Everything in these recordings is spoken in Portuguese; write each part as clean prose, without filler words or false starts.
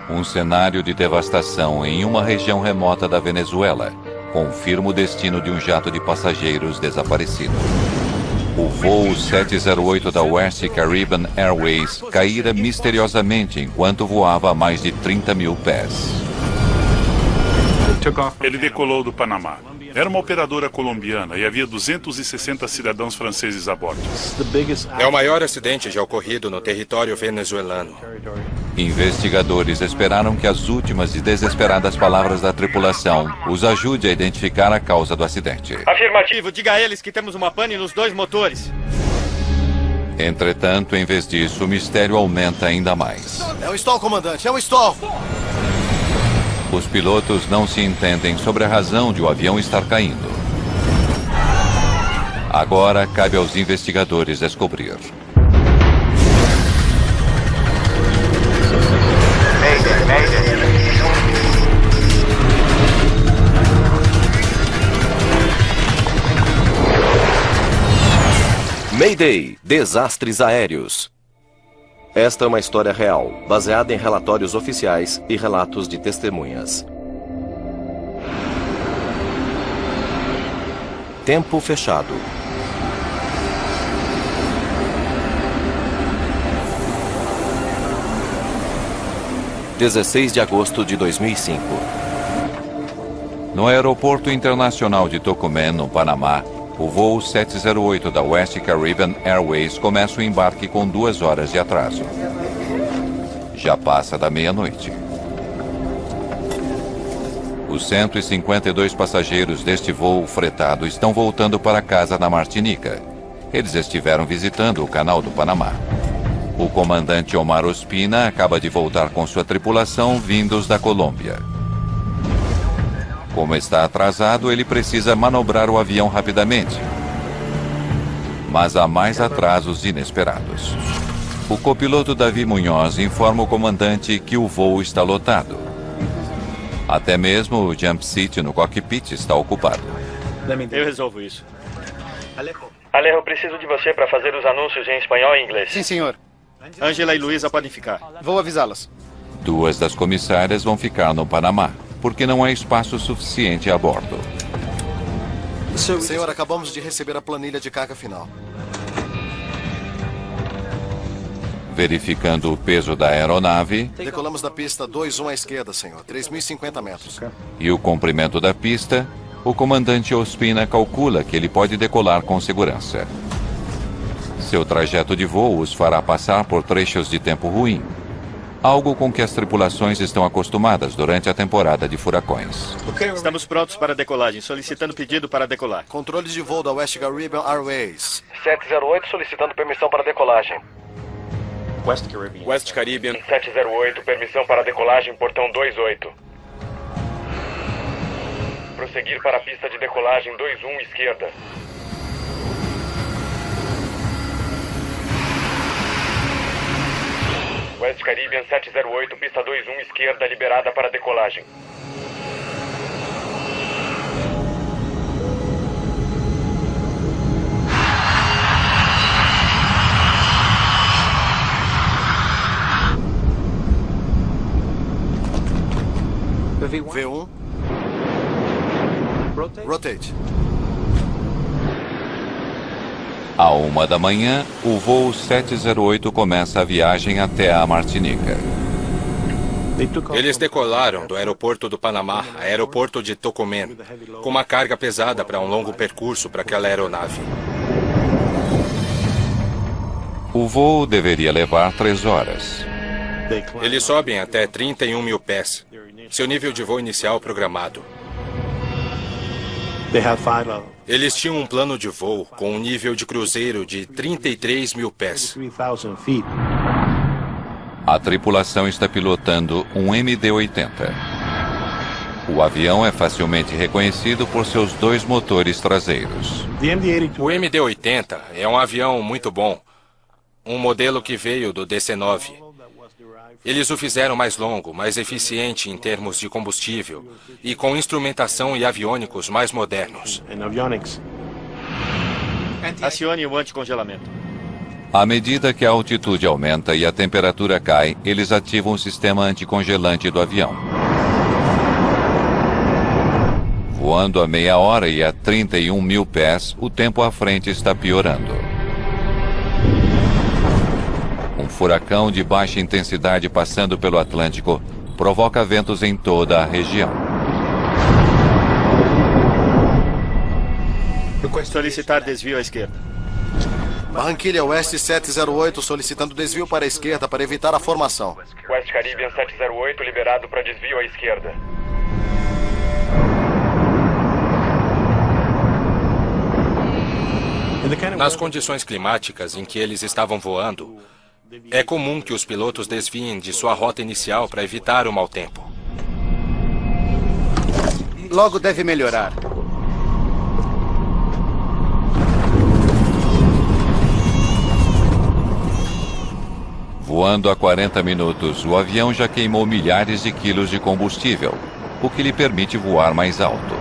Um cenário de devastação em uma região remota da Venezuela confirma o destino de um jato de passageiros desaparecido. O voo 708 da West Caribbean Airways caíra misteriosamente enquanto voava a mais de 30 mil pés. Ele decolou do Panamá. Era uma operadora colombiana e havia 260 cidadãos franceses a bordo. É o maior acidente já ocorrido no território venezuelano. Investigadores esperaram que as últimas e desesperadas palavras da tripulação os ajude a identificar a causa do acidente. Afirmativo, diga a eles que temos uma pane nos 2 motores. Entretanto, em vez disso, o mistério aumenta ainda mais. É um stall, comandante, é um stall! Os pilotos não se entendem sobre a razão de o avião estar caindo. Agora cabe aos investigadores descobrir. Mayday, desastres aéreos. Esta é uma história real, baseada em relatórios oficiais e relatos de testemunhas. Tempo fechado. – 16 de agosto de 2005. No aeroporto internacional de Tocumen, no Panamá, o voo 708 da West Caribbean Airways começa o embarque com 2 horas de atraso. Já passa da meia-noite. Os 152 passageiros deste voo fretado estão voltando para casa na Martinica. Eles estiveram visitando o Canal do Panamá. O comandante Omar Ospina acaba de voltar com sua tripulação vindos da Colômbia. Como está atrasado, ele precisa manobrar o avião rapidamente. Mas há mais atrasos inesperados. O copiloto Davi Munhoz informa o comandante que o voo está lotado. Até mesmo o jump seat no cockpit está ocupado. Eu resolvo isso. Alejo, preciso de você para fazer os anúncios em espanhol e inglês. Sim, senhor. Ângela e Luísa podem ficar. Vou avisá-las. 2 das comissárias vão ficar no Panamá, porque não há espaço suficiente a bordo. Senhor, acabamos de receber a planilha de carga final. Verificando o peso da aeronave Decolamos da pista 21 à esquerda, senhor. 3.050 metros. e o comprimento da pista, o comandante Ospina calcula que ele pode decolar com segurança. Seu trajeto de voo os fará passar por trechos de tempo ruim, algo com que as tripulações estão acostumadas durante a temporada de furacões. Estamos prontos para a decolagem, solicitando pedido para decolar. Controle de voo da West Caribbean Airways. 708 solicitando permissão para decolagem. West Caribbean. 708, permissão para decolagem, portão 28. Prosseguir para a pista de decolagem 21, esquerda. West Caribbean 708, pista 21, esquerda, liberada para decolagem. V1. Rotate. À 1 da manhã, o voo 708 começa a viagem até a Martinica. Eles decolaram do aeroporto do Panamá, aeroporto de Tocumen, com uma carga pesada para um longo percurso para aquela aeronave. O voo deveria levar 3 horas. Eles sobem até 31 mil pés, seu nível de voo inicial programado. Eles tinham um plano de voo com um nível de cruzeiro de 33 mil pés. A tripulação está pilotando um MD-80. O avião é facilmente reconhecido por seus 2 motores traseiros. O MD-80 é um avião muito bom, um modelo que veio do DC-9. Eles o fizeram mais longo, mais eficiente em termos de combustível e com instrumentação e aviônicos mais modernos. Acione o anticongelamento. À medida que a altitude aumenta e a temperatura cai, eles ativam o sistema anticongelante do avião. Voando a meia hora e a 31 mil pés, o tempo à frente está piorando. Um furacão de baixa intensidade passando pelo Atlântico provoca ventos em toda a região. Solicitar desvio à esquerda. Barranquilha Oeste 708 solicitando desvio para a esquerda para evitar a formação. West Caribbean 708 liberado para desvio à esquerda. Nas condições climáticas em que eles estavam voando, é comum que os pilotos desviem de sua rota inicial para evitar o mau tempo. Logo deve melhorar. Voando a 40 minutos, o avião já queimou milhares de quilos de combustível, o que lhe permite voar mais alto.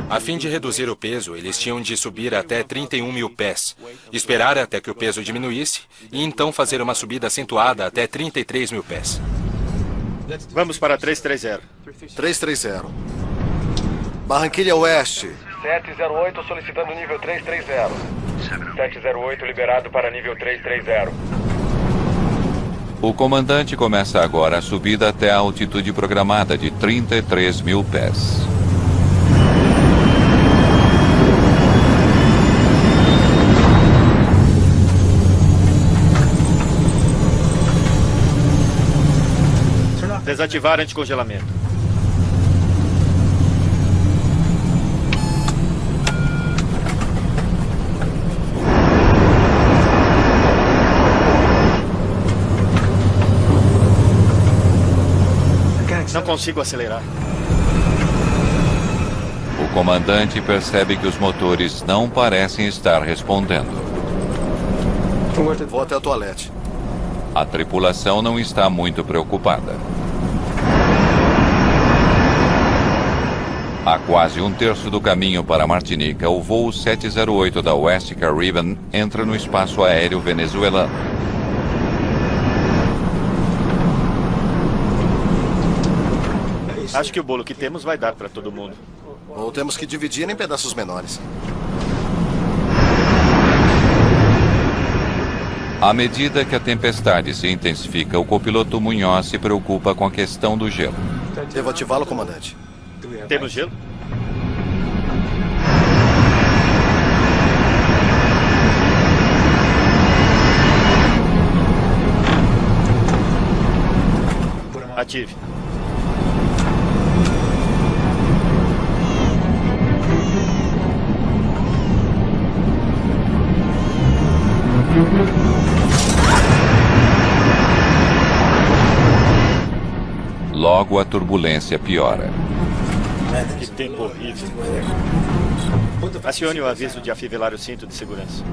A fim de reduzir o peso, eles tinham de subir até 31 mil pés, esperar até que o peso diminuísse e então fazer uma subida acentuada até 33 mil pés. Vamos para 330. 330. Barranquilha Oeste. 708 solicitando nível 330. 708 liberado para nível 330. O comandante começa agora a subida até a altitude programada de 33 mil pés. Desativar anticongelamento. Não consigo acelerar. O comandante percebe que os motores não parecem estar respondendo. Vou até o toalete. A tripulação não está muito preocupada. A quase um terço do caminho para Martinica, o voo 708 da West Caribbean entra no espaço aéreo venezuelano. Acho que o bolo que temos vai dar para todo mundo. Ou temos que dividir em pedaços menores. À medida que a tempestade se intensifica, o copiloto Munhoz se preocupa com a questão do gelo. Devo ativá-lo, comandante. Temos gelo? Ative. Logo a turbulência piora. Que tempo horrível. Acione o aviso de afivelar o cinto de segurança.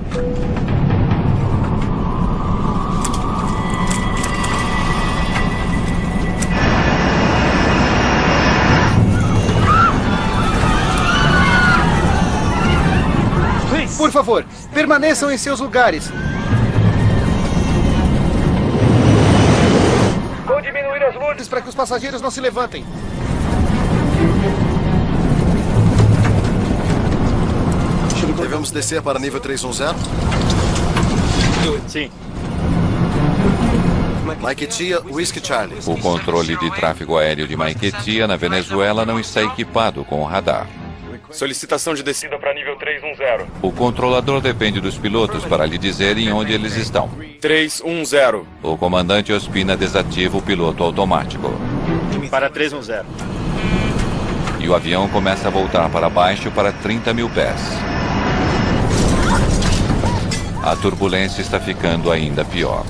Por favor, permaneçam em seus lugares. Vou diminuir as luzes. Para que os passageiros não se levantem. Devemos descer para nível 310? Sim. Maiquetia, Whiskey Charlie. O controle de tráfego aéreo de Maiquetia, na Venezuela, não está equipado com radar. Solicitação de descida para nível 310. O controlador depende dos pilotos para lhe dizerem onde eles estão. 310. O comandante Ospina desativa o piloto automático. Para 310. E o avião começa a voltar para baixo para 30 mil pés. A turbulência está ficando ainda pior.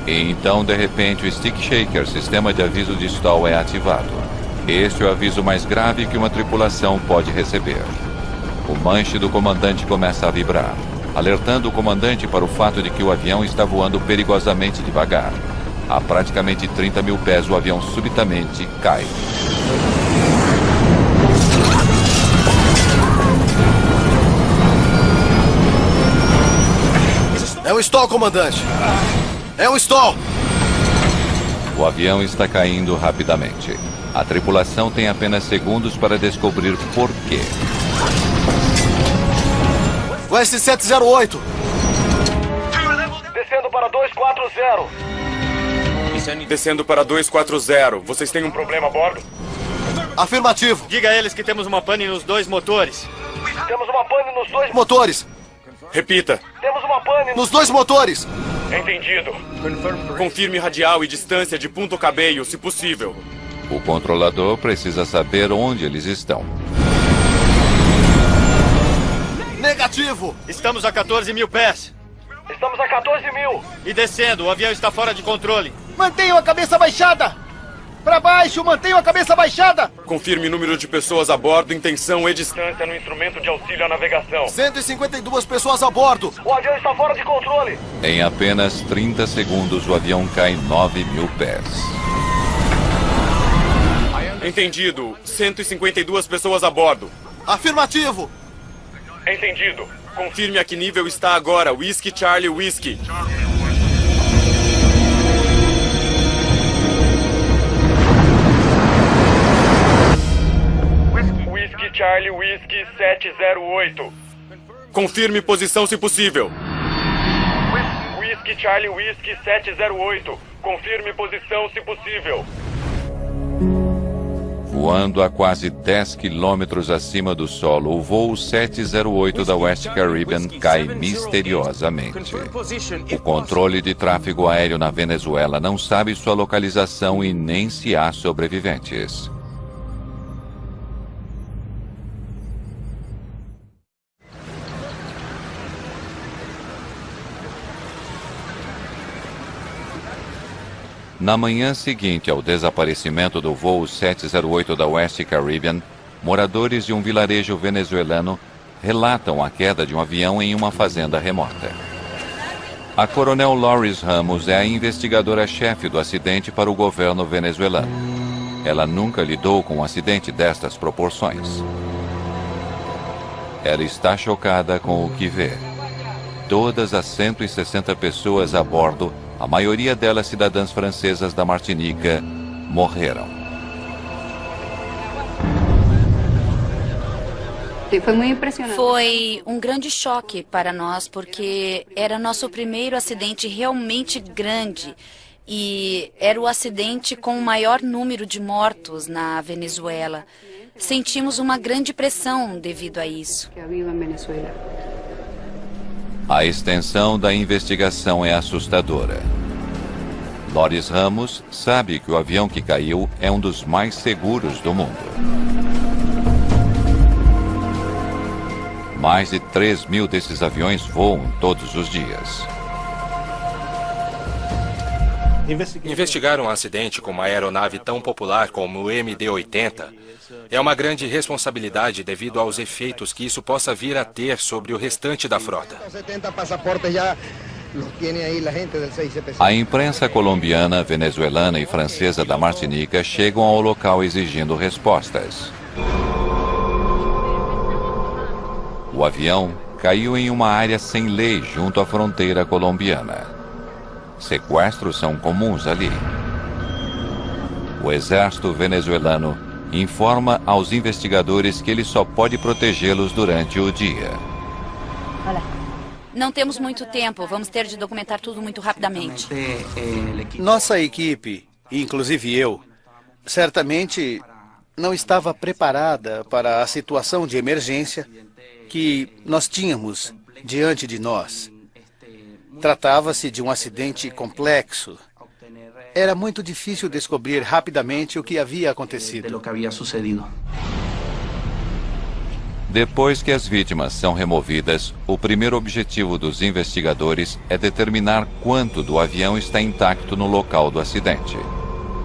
E então, de repente, o Stick Shaker, sistema de aviso de stall, é ativado. Este é o aviso mais grave que uma tripulação pode receber. O manche do comandante começa a vibrar, alertando o comandante para o fato de que o avião está voando perigosamente devagar. A praticamente 30 mil pés, o avião subitamente cai. É um stall, comandante. É um stall. O avião está caindo rapidamente. A tripulação tem apenas segundos para descobrir por quê. West 708. Descendo para 240. Descendo para 240. Vocês têm um problema a bordo? Afirmativo. Diga a eles que temos uma pane nos 2 motores. Temos uma pane nos 2 Motores. Repita. Temos uma pane Nos 2 motores. Entendido. Confirme radial e distância de Punto Cabello, se possível. O controlador precisa saber onde eles estão. Negativo. Estamos a 14 mil pés. Estamos a 14 mil. E descendo, o avião está fora de controle. Mantenham a cabeça baixada! Para baixo, mantenham a cabeça baixada! Confirme número de pessoas a bordo, intenção e distância. Distância no instrumento de auxílio à navegação. 152 pessoas a bordo. O avião está fora de controle. Em apenas 30 segundos, o avião cai 9.000 pés. Entendido. 152 pessoas a bordo. Afirmativo. Entendido. Confirme a que nível está agora. Whiskey Charlie Whiskey. Whiskey Charlie Whiskey 708. Confirme posição se possível. Whiskey Charlie Whiskey 708. Confirme posição se possível. Voando a quase 10 quilômetros acima do solo, o voo 708 da West Caribbean cai misteriosamente. O controle de tráfego aéreo na Venezuela não sabe sua localização e nem se há sobreviventes. Na manhã seguinte ao desaparecimento do voo 708 da West Caribbean, moradores de um vilarejo venezuelano relatam a queda de um avião em uma fazenda remota. A coronel Loris Ramos é a investigadora-chefe do acidente para o governo venezuelano. Ela nunca lidou com um acidente destas proporções. Ela está chocada com o que vê. Todas as 160 pessoas a bordo, a maioria delas cidadãs francesas da Martinica, morreram. Foi um grande choque para nós, porque era nosso primeiro acidente realmente grande. E era o acidente com o maior número de mortos na Venezuela. Sentimos uma grande pressão devido a isso. A extensão da investigação é assustadora. Loris Ramos sabe que o avião que caiu é um dos mais seguros do mundo. Mais de 3.000 desses aviões voam todos os dias. Investigar um acidente com uma aeronave tão popular como o MD-80 é uma grande responsabilidade devido aos efeitos que isso possa vir a ter sobre o restante da frota. A imprensa colombiana, venezuelana e francesa da Martinica chegam ao local exigindo respostas. O avião caiu em uma área sem lei junto à fronteira colombiana. Sequestros são comuns ali. O exército venezuelano informa aos investigadores que ele só pode protegê-los durante o dia. Não temos muito tempo, vamos ter de documentar tudo muito rapidamente. Nossa equipe, inclusive eu, certamente não estava preparada para a situação de emergência que nós tínhamos diante de nós. Tratava-se de um acidente complexo. Era muito difícil descobrir rapidamente o que havia acontecido. Depois que as vítimas são removidas, o primeiro objetivo dos investigadores é determinar quanto do avião está intacto no local do acidente.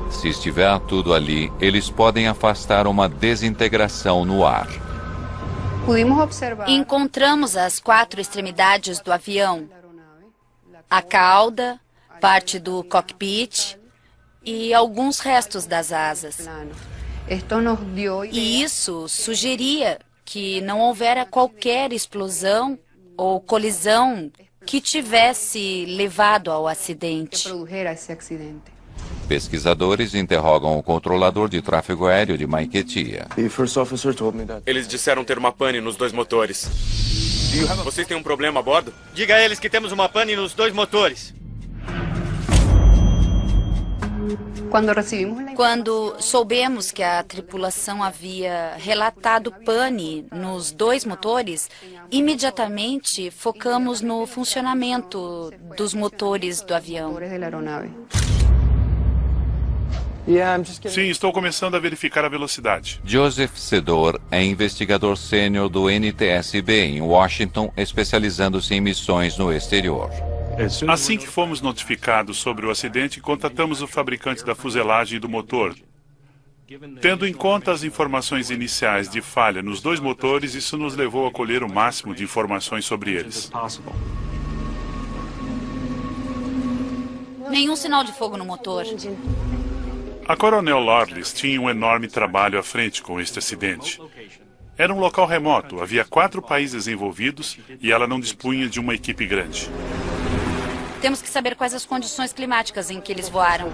Se estiver tudo ali, eles podem afastar uma desintegração no ar. Encontramos as 4 extremidades do avião. A cauda, parte do cockpit e alguns restos das asas. E isso sugeria que não houvera qualquer explosão ou colisão que tivesse levado ao acidente. Pesquisadores interrogam o controlador de tráfego aéreo de Maiquetia. Eles disseram ter uma pane nos 2 motores. Vocês têm um problema a bordo? Diga a eles que temos uma pane nos 2 motores. Quando soubemos que a tripulação havia relatado pane nos 2 motores, imediatamente focamos no funcionamento dos motores do avião. Sim, estou começando a verificar a velocidade. Joseph Sedor é investigador sênior do NTSB em Washington, especializando-se em missões no exterior. Assim que fomos notificados sobre o acidente, contatamos o fabricante da fuselagem e do motor. Tendo em conta as informações iniciais de falha nos 2 motores, isso nos levou a colher o máximo de informações sobre eles. Nenhum sinal de fogo no motor. A Coronel Lawless tinha um enorme trabalho à frente com este acidente. Era um local remoto, havia 4 países envolvidos e ela não dispunha de uma equipe grande. Temos que saber quais as condições climáticas em que eles voaram.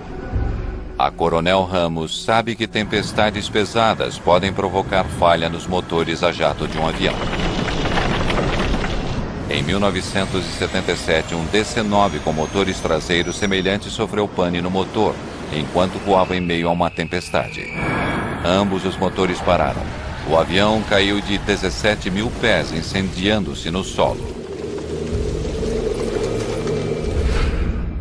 A Coronel Ramos sabe que tempestades pesadas podem provocar falha nos motores a jato de um avião. Em 1977, um DC-9 com motores traseiros semelhantes sofreu pane no motor, enquanto voava em meio a uma tempestade. Ambos os motores pararam. O avião caiu de 17 mil pés, incendiando-se no solo.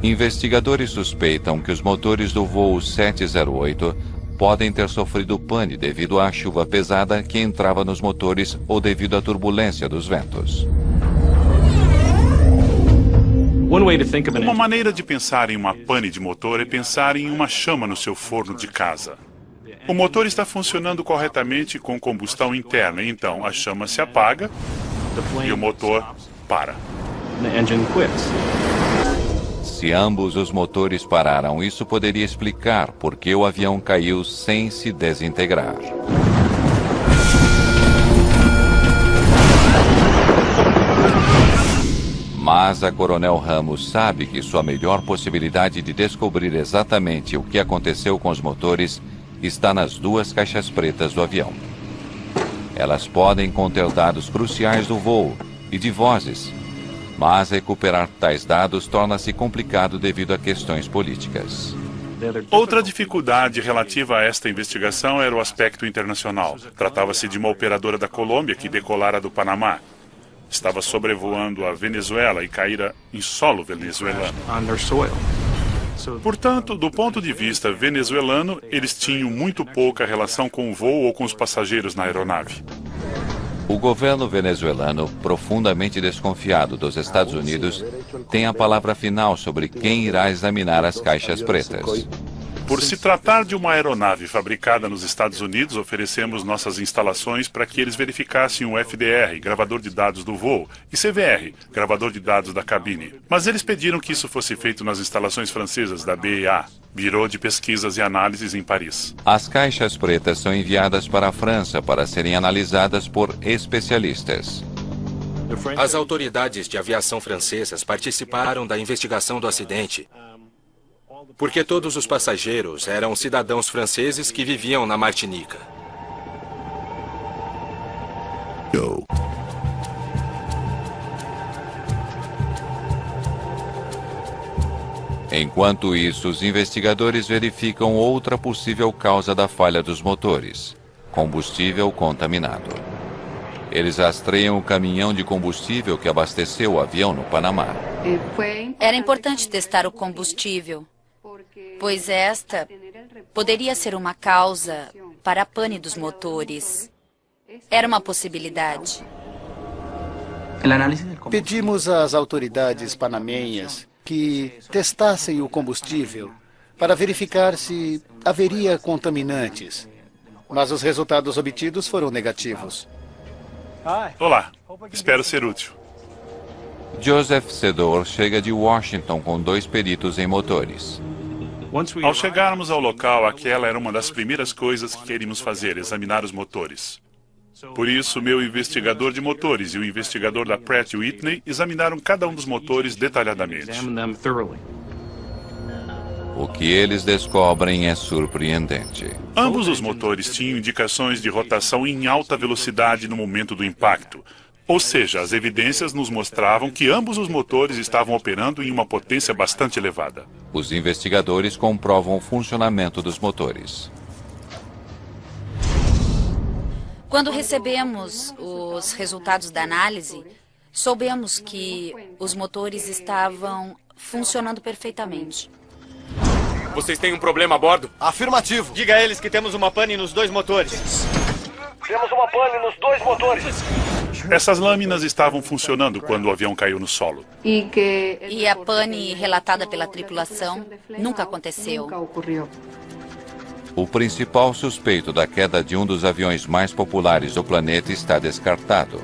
Investigadores suspeitam que os motores do voo 708 podem ter sofrido pane devido à chuva pesada que entrava nos motores ou devido à turbulência dos ventos. Uma maneira de pensar em uma pane de motor é pensar em uma chama no seu forno de casa. O motor está funcionando corretamente com combustão interna, então a chama se apaga e o motor para. Se ambos os motores pararam, isso poderia explicar por que o avião caiu sem se desintegrar. Mas a Coronel Ramos sabe que sua melhor possibilidade de descobrir exatamente o que aconteceu com os motores está nas 2 caixas pretas do avião. Elas podem conter dados cruciais do voo e de vozes, mas recuperar tais dados torna-se complicado devido a questões políticas. Outra dificuldade relativa a esta investigação era o aspecto internacional. Tratava-se de uma operadora da Colômbia que decolara do Panamá. Estava sobrevoando a Venezuela e caíra em solo venezuelano. Portanto, do ponto de vista venezuelano, eles tinham muito pouca relação com o voo ou com os passageiros na aeronave. O governo venezuelano, profundamente desconfiado dos Estados Unidos, tem a palavra final sobre quem irá examinar as caixas pretas. Por se tratar de uma aeronave fabricada nos Estados Unidos, oferecemos nossas instalações para que eles verificassem o FDR, gravador de dados do voo, e CVR, gravador de dados da cabine. Mas eles pediram que isso fosse feito nas instalações francesas da BEA, Bureau de Pesquisas e Análises em Paris. As caixas pretas são enviadas para a França para serem analisadas por especialistas. As autoridades de aviação francesas participaram da investigação do acidente, porque todos os passageiros eram cidadãos franceses que viviam na Martinica. Enquanto isso, os investigadores verificam outra possível causa da falha dos motores: combustível contaminado. Eles rastreiam o caminhão de combustível que abasteceu o avião no Panamá. Era importante testar o combustível, pois esta poderia ser uma causa para a pane dos motores. Era uma possibilidade. Pedimos às autoridades panamenhas que testassem o combustível para verificar se haveria contaminantes, mas os resultados obtidos foram negativos. Olá, espero ser útil. Joseph Sedor chega de Washington com 2 peritos em motores. Ao chegarmos ao local, aquela era uma das primeiras coisas que queríamos fazer, examinar os motores. Por isso, meu investigador de motores e o investigador da Pratt & Whitney examinaram cada um dos motores detalhadamente. O que eles descobrem é surpreendente. Ambos os motores tinham indicações de rotação em alta velocidade no momento do impacto. Ou seja, as evidências nos mostravam que ambos os motores estavam operando em uma potência bastante elevada. Os investigadores comprovam o funcionamento dos motores. Quando recebemos os resultados da análise, soubemos que os motores estavam funcionando perfeitamente. Vocês têm um problema a bordo? Afirmativo. Diga a eles que temos uma pane nos 2 motores. Temos uma pane nos 2 motores. Essas lâminas estavam funcionando quando o avião caiu no solo. E a pane relatada pela tripulação nunca aconteceu. O principal suspeito da queda de um dos aviões mais populares do planeta está descartado.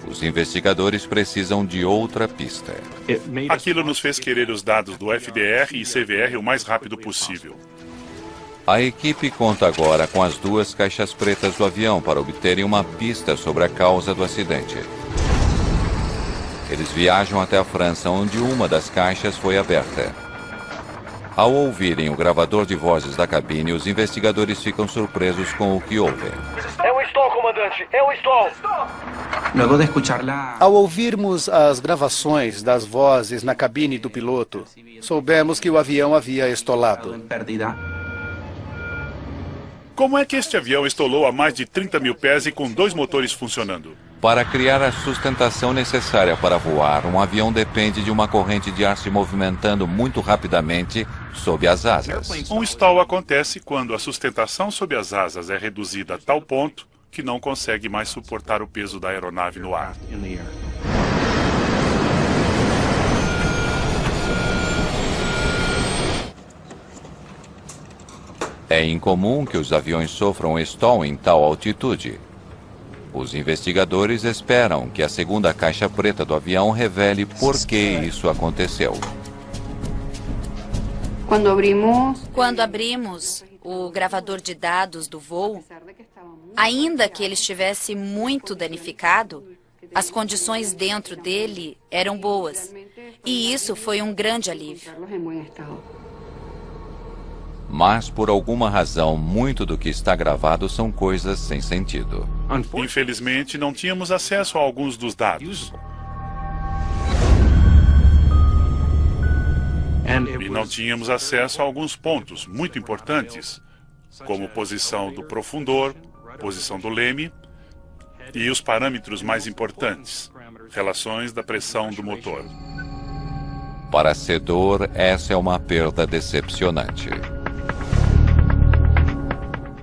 Os investigadores precisam de outra pista. Aquilo nos fez querer os dados do FDR e CVR o mais rápido possível. A equipe conta agora com as 2 caixas pretas do avião para obterem uma pista sobre a causa do acidente. Eles viajam até a França, onde uma das caixas foi aberta. Ao ouvirem o gravador de vozes da cabine, os investigadores ficam surpresos com o que ouvem. É um stall, comandante. É um stall. Ao ouvirmos as gravações das vozes na cabine do piloto, soubemos que o avião havia estolado. Como é que este avião estolou a mais de 30 mil pés e com 2 motores funcionando? Para criar a sustentação necessária para voar, um avião depende de uma corrente de ar se movimentando muito rapidamente sob as asas. Um stall acontece quando a sustentação sob as asas é reduzida a tal ponto que não consegue mais suportar o peso da aeronave no ar. É incomum que os aviões sofram stall em tal altitude. Os investigadores esperam que a segunda caixa preta do avião revele por que isso aconteceu. Quando abrimos o gravador de dados do voo, ainda que ele estivesse muito danificado, as condições dentro dele eram boas. E isso foi um grande alívio. Mas, por alguma razão, muito do que está gravado são coisas sem sentido. Infelizmente, não tínhamos acesso a alguns dos dados. E não tínhamos acesso a alguns pontos muito importantes, como posição do profundor, posição do leme e os parâmetros mais importantes, relações da pressão do motor. Para Sedor, essa é uma perda decepcionante.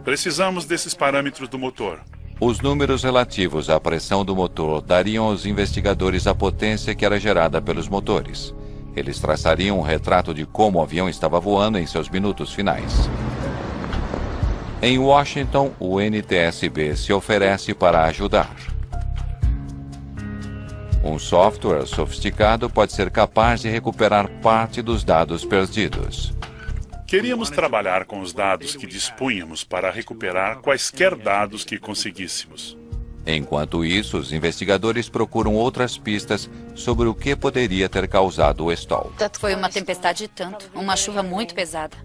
Precisamos desses parâmetros do motor. Os números relativos à pressão do motor dariam aos investigadores a potência que era gerada pelos motores. Eles traçariam um retrato de como o avião estava voando em seus minutos finais. Em Washington, o NTSB se oferece para ajudar. Um software sofisticado pode ser capaz de recuperar parte dos dados perdidos. Queríamos trabalhar com os dados que dispunhamos para recuperar quaisquer dados que conseguíssemos. Enquanto isso, os investigadores procuram outras pistas sobre o que poderia ter causado o stall. Foi uma tempestade e tanto, uma chuva muito pesada.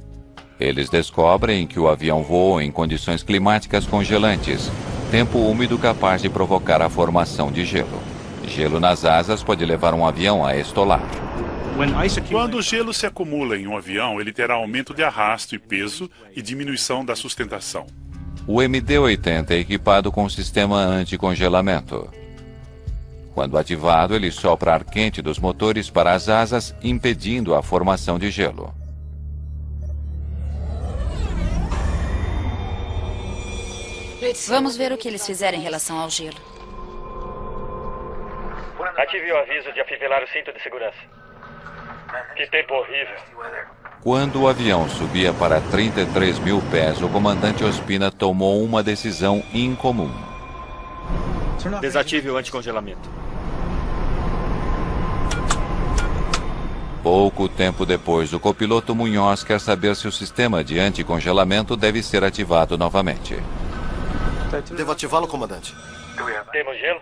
Eles descobrem que o avião voou em condições climáticas congelantes, tempo úmido capaz de provocar a formação de gelo. Gelo nas asas pode levar um avião a estolar. Quando o gelo se acumula em um avião, ele terá aumento de arrasto e peso e diminuição da sustentação. O MD-80 é equipado com um sistema anticongelamento. Quando ativado, ele sopra ar quente dos motores para as asas, impedindo a formação de gelo. Vamos ver o que eles fizeram em relação ao gelo. Ative o aviso de afivelar o cinto de segurança. Que tempo horrível. Quando o avião subia para 33 mil pés, o comandante Ospina tomou uma decisão incomum. Desative o anticongelamento. Pouco tempo depois, o copiloto Munhoz quer saber se o sistema de anticongelamento deve ser ativado novamente. Devo ativá-lo, comandante? Temos gelo?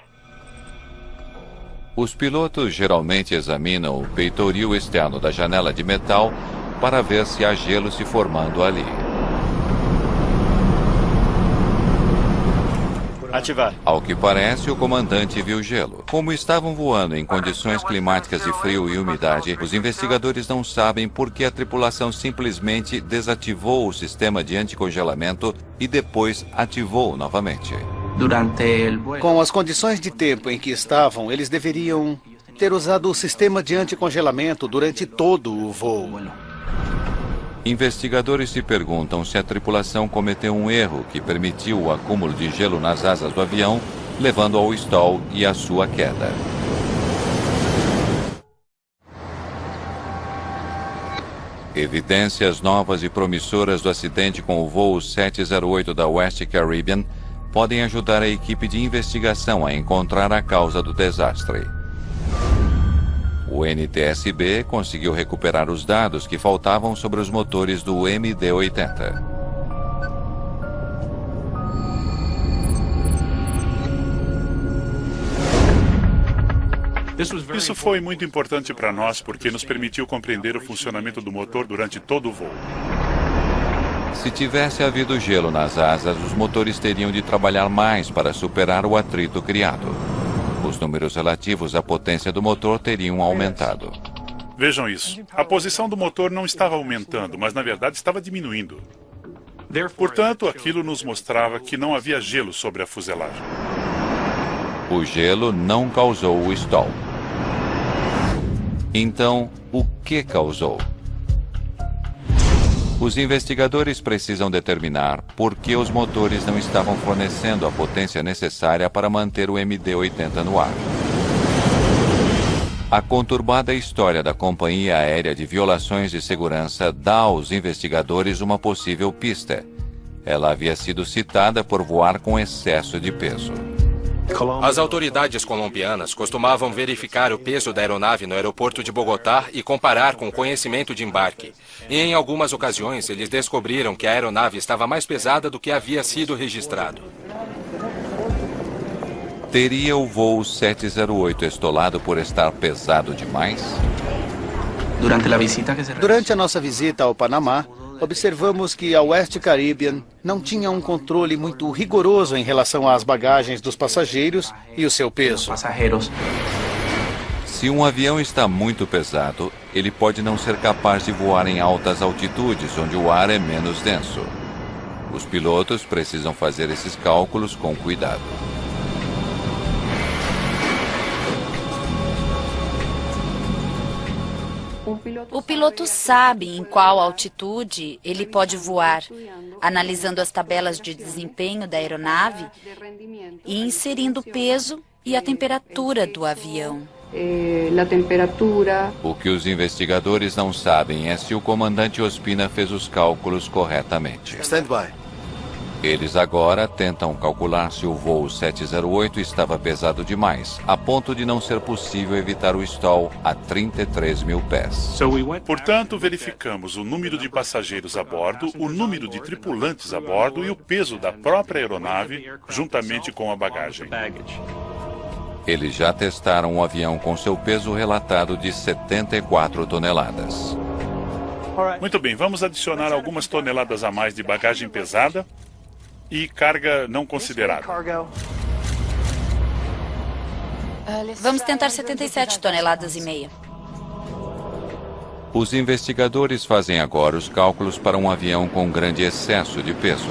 Os pilotos geralmente examinam o peitoril externo da janela de metal para ver se há gelo se formando ali. Ativar. Ao que parece, o comandante viu gelo. Como estavam voando em condições climáticas de frio e umidade, os investigadores não sabem por que a tripulação simplesmente desativou o sistema de anticongelamento e depois ativou novamente. Com as condições de tempo em que estavam, eles deveriam ter usado o sistema de anticongelamento durante todo o voo. Investigadores se perguntam se a tripulação cometeu um erro que permitiu o acúmulo de gelo nas asas do avião, levando ao stall e à sua queda. Evidências novas e promissoras do acidente com o voo 708 da West Caribbean podem ajudar a equipe de investigação a encontrar a causa do desastre. O NTSB conseguiu recuperar os dados que faltavam sobre os motores do MD-80. Isso foi muito importante para nós porque nos permitiu compreender o funcionamento do motor durante todo o voo. Se tivesse havido gelo nas asas, os motores teriam de trabalhar mais para superar o atrito criado. Os números relativos à potência do motor teriam aumentado. Vejam isso. A posição do motor não estava aumentando, mas na verdade estava diminuindo. Portanto, aquilo nos mostrava que não havia gelo sobre a fuselagem. O gelo não causou o stall. Então, o que causou? Os investigadores precisam determinar por que os motores não estavam fornecendo a potência necessária para manter o MD-80 no ar. A conturbada história da companhia aérea de violações de segurança dá aos investigadores uma possível pista. Ela havia sido citada por voar com excesso de peso. As autoridades colombianas costumavam verificar o peso da aeronave no aeroporto de Bogotá e comparar com o conhecimento de embarque. E em algumas ocasiões eles descobriram que a aeronave estava mais pesada do que havia sido registrado. Teria o voo 708 estolado por estar pesado demais? Durante a nossa visita ao Panamá, observamos que a West Caribbean não tinha um controle muito rigoroso em relação às bagagens dos passageiros e o seu peso. Se um avião está muito pesado, ele pode não ser capaz de voar em altas altitudes, onde o ar é menos denso. Os pilotos precisam fazer esses cálculos com cuidado. O piloto sabe em qual altitude ele pode voar, analisando as tabelas de desempenho da aeronave e inserindo o peso e a temperatura do avião. O que os investigadores não sabem é se o comandante Ospina fez os cálculos corretamente. Stand by. Eles agora tentam calcular se o voo 708 estava pesado demais, a ponto de não ser possível evitar o stall a 33 mil pés. Portanto, verificamos o número de passageiros a bordo, o número de tripulantes a bordo e o peso da própria aeronave, juntamente com a bagagem. Eles já testaram um avião com seu peso relatado de 74 toneladas. Muito bem, vamos adicionar algumas toneladas a mais de bagagem pesada e carga não considerada. Vamos tentar 77 toneladas e meia. Os investigadores fazem agora os cálculos para um avião com grande excesso de peso.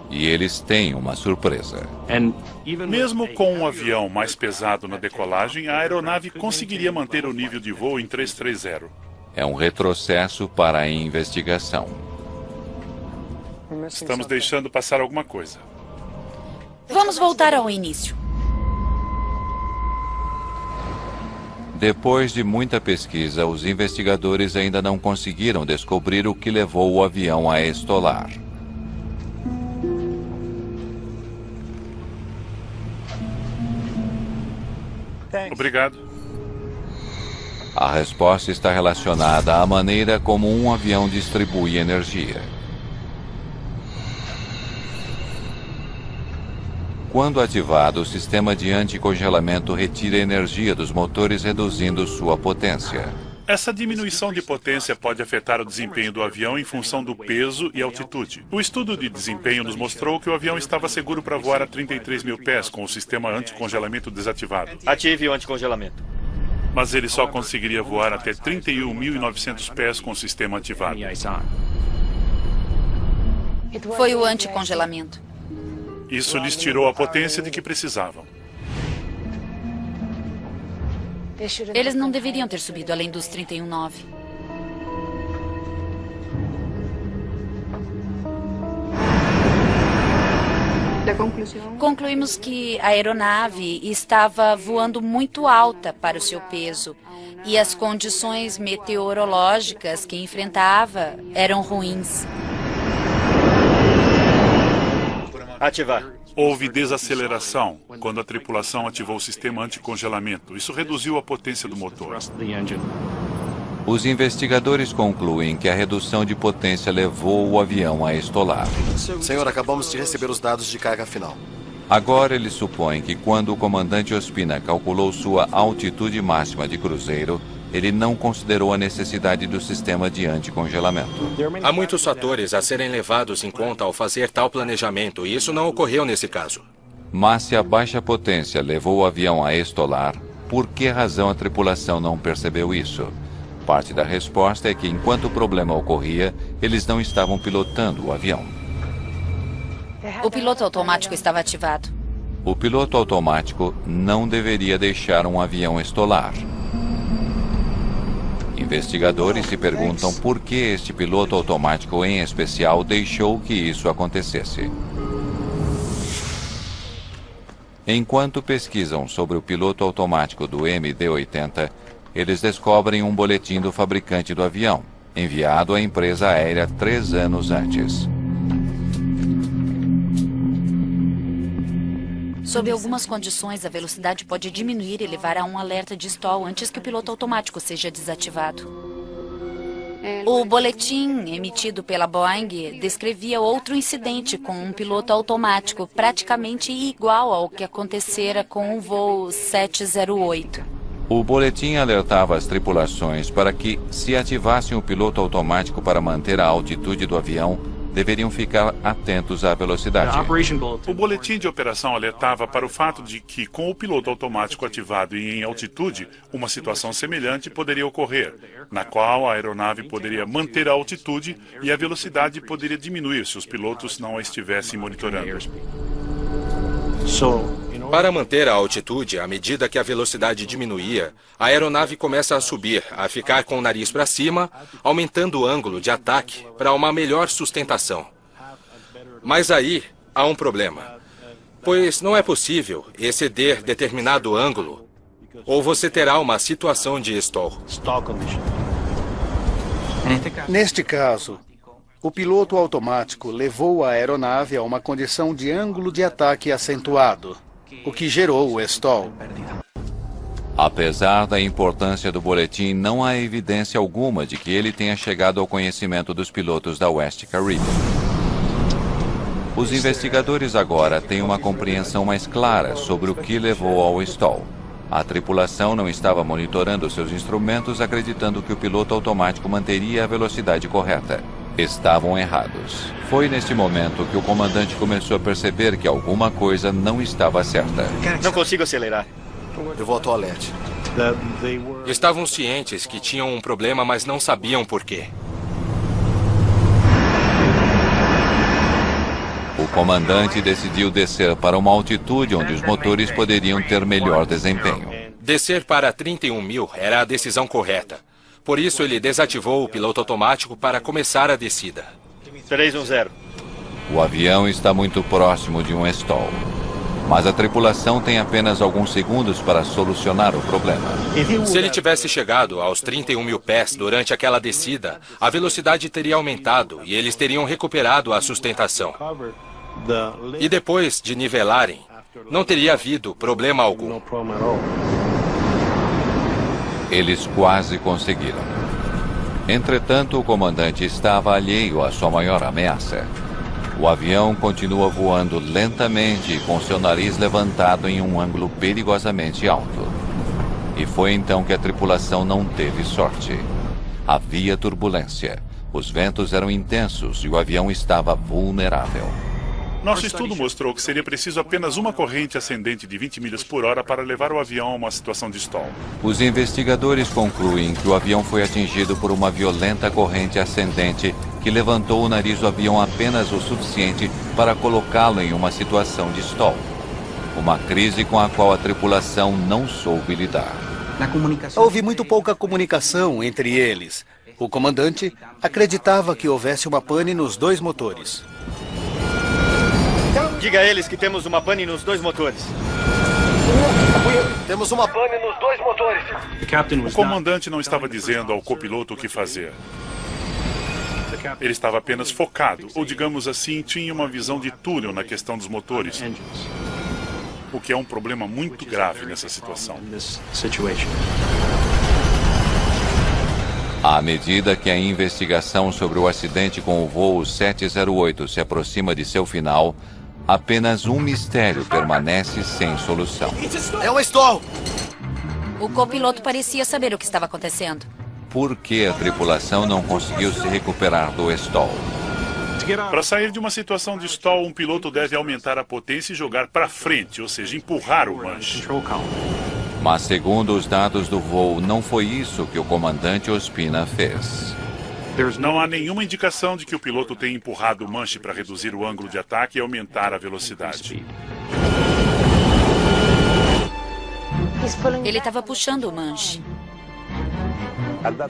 E eles têm uma surpresa. Mesmo com um avião mais pesado na decolagem, a aeronave conseguiria manter o nível de voo em 330. É um retrocesso para a investigação. Estamos deixando passar alguma coisa. Vamos voltar ao início. Depois de muita pesquisa, os investigadores ainda não conseguiram descobrir o que levou o avião a estolar. Obrigado. A resposta está relacionada à maneira como um avião distribui energia. Quando ativado, o sistema de anticongelamento retira energia dos motores, reduzindo sua potência. Essa diminuição de potência pode afetar o desempenho do avião em função do peso e altitude. O estudo de desempenho nos mostrou que o avião estava seguro para voar a 33 mil pés com o sistema anticongelamento desativado. Ative o anticongelamento. Mas ele só conseguiria voar até 31.900 pés com o sistema ativado. Foi o anticongelamento. Isso lhes tirou a potência de que precisavam. Eles não deveriam ter subido além dos 31.9. Concluímos que a aeronave estava voando muito alta para o seu peso e as condições meteorológicas que enfrentava eram ruins. Ativar. Houve desaceleração quando a tripulação ativou o sistema anticongelamento. Isso reduziu a potência do motor. Os investigadores concluem que a redução de potência levou o avião a estolar. Senhor, acabamos de receber os dados de carga final. Agora eles supõem que quando o comandante Ospina calculou sua altitude máxima de cruzeiro, ele não considerou a necessidade do sistema de anticongelamento. Há muitos fatores a serem levados em conta ao fazer tal planejamento, e isso não ocorreu nesse caso. Mas se a baixa potência levou o avião a estolar, por que razão a tripulação não percebeu isso? Parte da resposta é que enquanto o problema ocorria, eles não estavam pilotando o avião. O piloto automático estava ativado. O piloto automático não deveria deixar um avião estolar. Investigadores se perguntam por que este piloto automático em especial deixou que isso acontecesse. Enquanto pesquisam sobre o piloto automático do MD-80, eles descobrem um boletim do fabricante do avião, enviado à empresa aérea 3 anos antes. Sob algumas condições, a velocidade pode diminuir e levar a um alerta de stall antes que o piloto automático seja desativado. O boletim emitido pela Boeing descrevia outro incidente com um piloto automático praticamente igual ao que acontecera com o voo 708. O boletim alertava as tripulações para que, se ativassem o piloto automático para manter a altitude do avião, deveriam ficar atentos à velocidade. O boletim de operação alertava para o fato de que, com o piloto automático ativado e em altitude, uma situação semelhante poderia ocorrer, na qual a aeronave poderia manter a altitude e a velocidade poderia diminuir se os pilotos não a estivessem monitorando. Para manter a altitude, à medida que a velocidade diminuía, a aeronave começa a subir, a ficar com o nariz para cima, aumentando o ângulo de ataque para uma melhor sustentação. Mas aí há um problema, pois não é possível exceder determinado ângulo, ou você terá uma situação de stall. Neste caso, o piloto automático levou a aeronave a uma condição de ângulo de ataque acentuado, o que gerou o stall. Apesar da importância do boletim, não há evidência alguma de que ele tenha chegado ao conhecimento dos pilotos da West Caribbean. Os investigadores agora têm uma compreensão mais clara sobre o que levou ao stall. A tripulação não estava monitorando seus instrumentos, acreditando que o piloto automático manteria a velocidade correta. Estavam errados. Foi neste momento que o comandante começou a perceber que alguma coisa não estava certa. Não consigo acelerar. Eu vou ao toalete. Estavam cientes que tinham um problema, mas não sabiam por quê. O comandante decidiu descer para uma altitude onde os motores poderiam ter melhor desempenho. Descer para 31.000 era a decisão correta. Por isso, ele desativou o piloto automático para começar a descida. 310. O avião está muito próximo de um stall. Mas a tripulação tem apenas alguns segundos para solucionar o problema. Se ele tivesse chegado aos 31.000 pés durante aquela descida, a velocidade teria aumentado e eles teriam recuperado a sustentação. E depois de nivelarem, não teria havido problema algum. Eles quase conseguiram. Entretanto, o comandante estava alheio à sua maior ameaça. O avião continua voando lentamente com seu nariz levantado em um ângulo perigosamente alto. E foi então que a tripulação não teve sorte. Havia turbulência. Os ventos eram intensos e o avião estava vulnerável. Nosso estudo mostrou que seria preciso apenas uma corrente ascendente de 20 milhas por hora para levar o avião a uma situação de stall. Os investigadores concluem que o avião foi atingido por uma violenta corrente ascendente que levantou o nariz do avião apenas o suficiente para colocá-lo em uma situação de stall. Uma crise com a qual a tripulação não soube lidar. Houve muito pouca comunicação entre eles. O comandante acreditava que houvesse uma pane nos 2 motores. Diga a eles que temos uma pane nos 2 motores. Temos uma pane nos 2 motores. O comandante não estava dizendo ao copiloto o que fazer. Ele estava apenas focado, ou digamos assim, tinha uma visão de túnel na questão dos motores. O que é um problema muito grave nessa situação. À medida que a investigação sobre o acidente com o voo 708 se aproxima de seu final, apenas um mistério permanece sem solução. É um stall! O copiloto parecia saber o que estava acontecendo. Por que a tripulação não conseguiu se recuperar do stall? Para sair de uma situação de stall, um piloto deve aumentar a potência e jogar para frente, ou seja, empurrar o manche. Mas segundo os dados do voo, não foi isso que o comandante Ospina fez. Não há nenhuma indicação de que o piloto tenha empurrado o manche para reduzir o ângulo de ataque e aumentar a velocidade. Ele estava puxando o manche.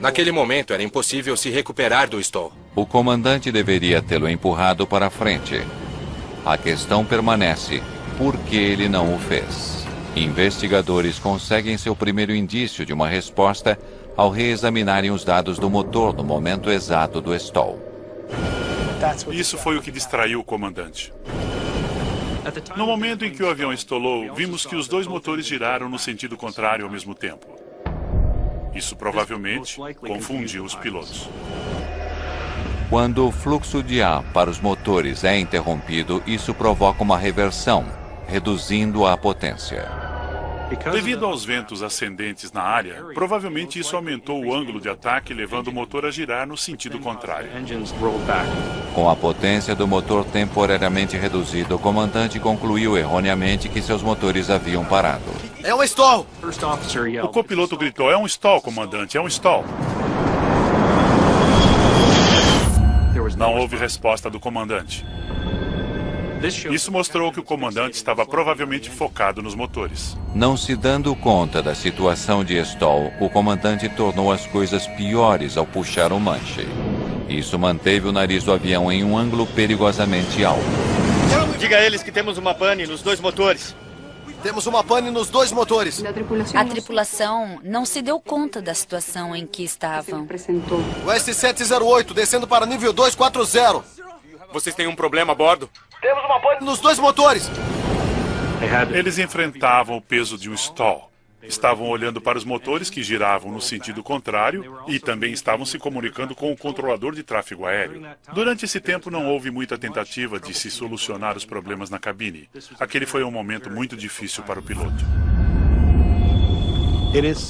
Naquele momento era impossível se recuperar do stall. O comandante deveria tê-lo empurrado para frente. A questão permanece: por que ele não o fez? Investigadores conseguem seu primeiro indício de uma resposta ao reexaminarem os dados do motor no momento exato do stall. Isso foi o que distraiu o comandante. No momento em que o avião estolou, vimos que os 2 motores giraram no sentido contrário ao mesmo tempo. Isso provavelmente confundiu os pilotos. Quando o fluxo de ar para os motores é interrompido, isso provoca uma reversão, reduzindo a potência. Devido aos ventos ascendentes na área, provavelmente isso aumentou o ângulo de ataque, levando o motor a girar no sentido contrário. Com a potência do motor temporariamente reduzida, o comandante concluiu erroneamente que seus motores haviam parado. É um stall! O copiloto gritou: "É um stall, comandante, é um stall." Não houve resposta do comandante. Isso mostrou que o comandante estava provavelmente focado nos motores. Não se dando conta da situação de stall, o comandante tornou as coisas piores ao puxar o manche. Isso manteve o nariz do avião em um ângulo perigosamente alto. Diga a eles que temos uma pane nos 2 motores. Temos uma pane nos 2 motores. A tripulação não se deu conta da situação em que estavam. O S708 descendo para nível 240. Vocês têm um problema a bordo? Temos uma pane Nos 2 motores. Eles enfrentavam o peso de um stall. Estavam olhando para os motores que giravam no sentido contrário e também estavam se comunicando com o controlador de tráfego aéreo. Durante esse tempo não houve muita tentativa de se solucionar os problemas na cabine. Aquele foi um momento muito difícil para o piloto.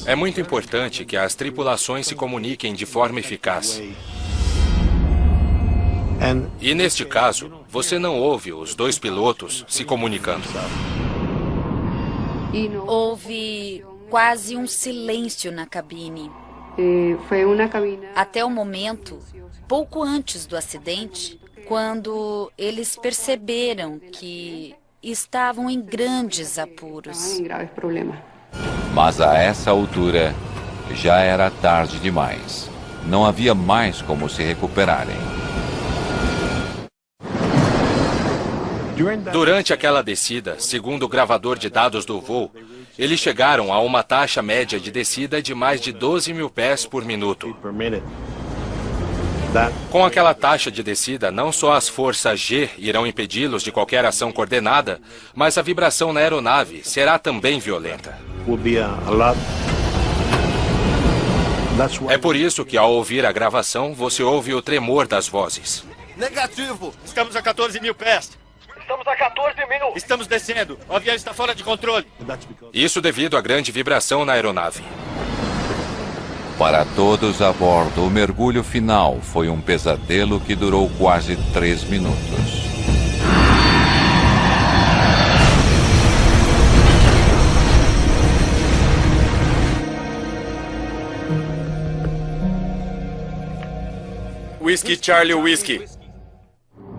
É muito importante que as tripulações se comuniquem de forma eficaz. E neste caso, você não ouve os 2 pilotos se comunicando. Houve quase um silêncio na cabine. Até o momento, pouco antes do acidente, quando eles perceberam que estavam em grandes apuros. Mas a essa altura, já era tarde demais. Não havia mais como se recuperarem. Durante aquela descida, segundo o gravador de dados do voo, eles chegaram a uma taxa média de descida de mais de 12 mil pés por minuto. Com aquela taxa de descida, não só as forças G irão impedi-los de qualquer ação coordenada, mas a vibração na aeronave será também violenta. É por isso que, ao ouvir a gravação, você ouve o tremor das vozes. Negativo! Estamos a 14 mil pés. Estamos a 14 mil. Estamos descendo. O avião está fora de controle. Isso devido à grande vibração na aeronave. Para todos a bordo, o mergulho final foi um pesadelo que durou quase 3 minutos. Whisky Charlie Whisky.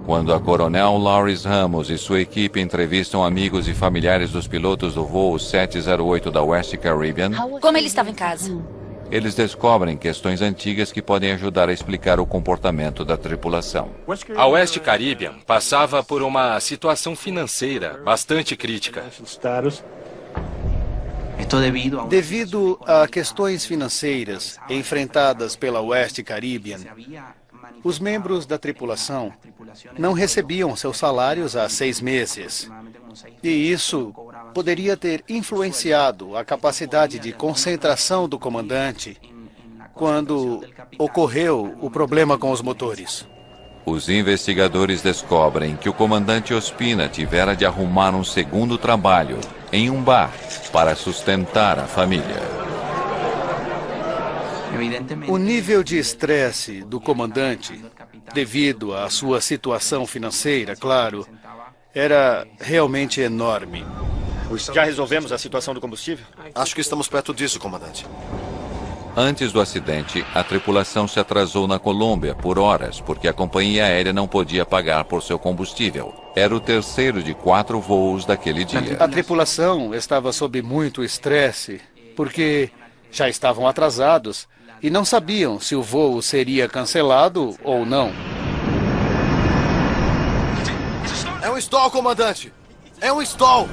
Quando a coronel Loris Ramos e sua equipe entrevistam amigos e familiares dos pilotos do voo 708 da West Caribbean, Como ele estava em casa? eles descobrem questões antigas que podem ajudar a explicar o comportamento da tripulação. A West Caribbean passava por uma situação financeira bastante crítica. Devido a questões financeiras enfrentadas pela West Caribbean, os membros da tripulação não recebiam seus salários há 6 meses. E isso poderia ter influenciado a capacidade de concentração do comandante quando ocorreu o problema com os motores. Os investigadores descobrem que o comandante Ospina tivera de arrumar um segundo trabalho em um bar para sustentar a família. O nível de estresse do comandante, devido à sua situação financeira, claro, era realmente enorme. Já resolvemos a situação do combustível? Acho que estamos perto disso, comandante. Antes do acidente, a tripulação se atrasou na Colômbia por horas porque a companhia aérea não podia pagar por seu combustível. Era o terceiro de 4 voos daquele dia. A tripulação estava sob muito estresse porque já estavam atrasados e não sabiam se o voo seria cancelado ou não. É um stall, comandante! É um stall!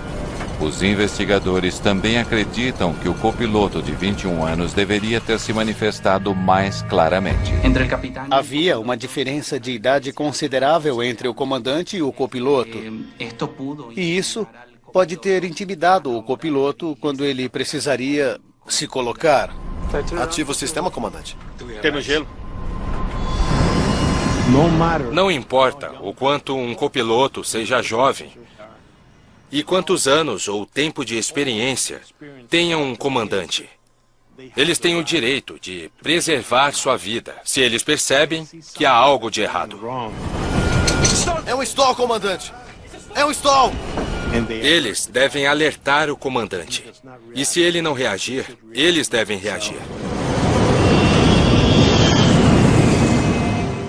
Os investigadores também acreditam que o copiloto de 21 anos deveria ter se manifestado mais claramente. Havia uma diferença de idade considerável entre o comandante e o copiloto. E isso pode ter intimidado o copiloto quando ele precisaria se colocar. Ativa o sistema, comandante. Temos gelo. Não importa o quanto um copiloto seja jovem e quantos anos ou tempo de experiência tenha um comandante. Eles têm o direito de preservar sua vida se eles percebem que há algo de errado. É um stall, comandante! É um stall! Eles devem alertar o comandante. E se ele não reagir, eles devem reagir.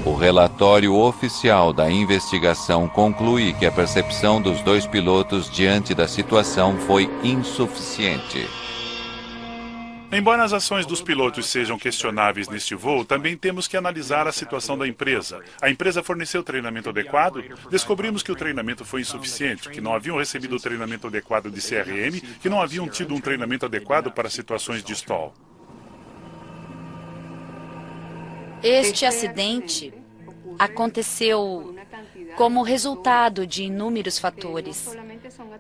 O relatório oficial da investigação conclui que a percepção dos 2 pilotos diante da situação foi insuficiente. Embora as ações dos pilotos sejam questionáveis neste voo, também temos que analisar a situação da empresa. A empresa forneceu treinamento adequado? Descobrimos que o treinamento foi insuficiente, que não haviam recebido o treinamento adequado de CRM, que não haviam tido um treinamento adequado para situações de stall. Este acidente aconteceu como resultado de inúmeros fatores.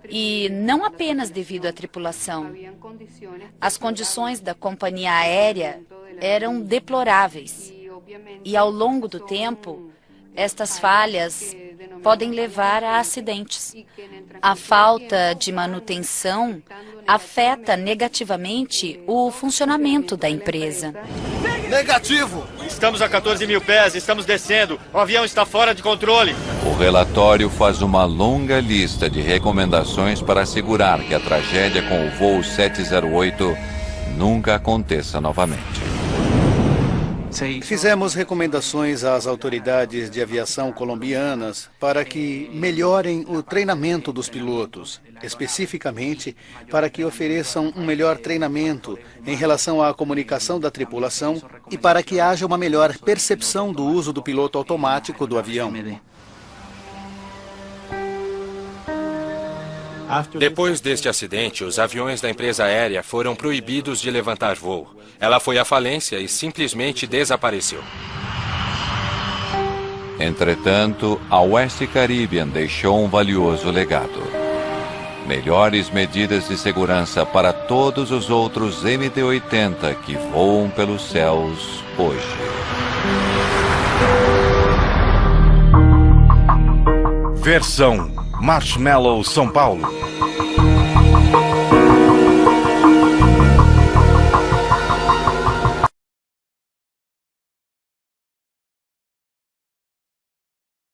E não apenas devido à tripulação. As condições da companhia aérea eram deploráveis. E ao longo do tempo, estas falhas podem levar a acidentes. A falta de manutenção afeta negativamente o funcionamento da empresa. Negativo! Estamos a 14 mil pés, estamos descendo. O avião está fora de controle. O relatório faz uma longa lista de recomendações para assegurar que a tragédia com o voo 708 nunca aconteça novamente. Fizemos recomendações às autoridades de aviação colombianas para que melhorem o treinamento dos pilotos, especificamente para que ofereçam um melhor treinamento em relação à comunicação da tripulação e para que haja uma melhor percepção do uso do piloto automático do avião. Depois deste acidente, os aviões da empresa aérea foram proibidos de levantar voo. Ela foi à falência e simplesmente desapareceu. Entretanto, a West Caribbean deixou um valioso legado. Melhores medidas de segurança para todos os outros MD-80 que voam pelos céus hoje. Versão Marshmallow São Paulo.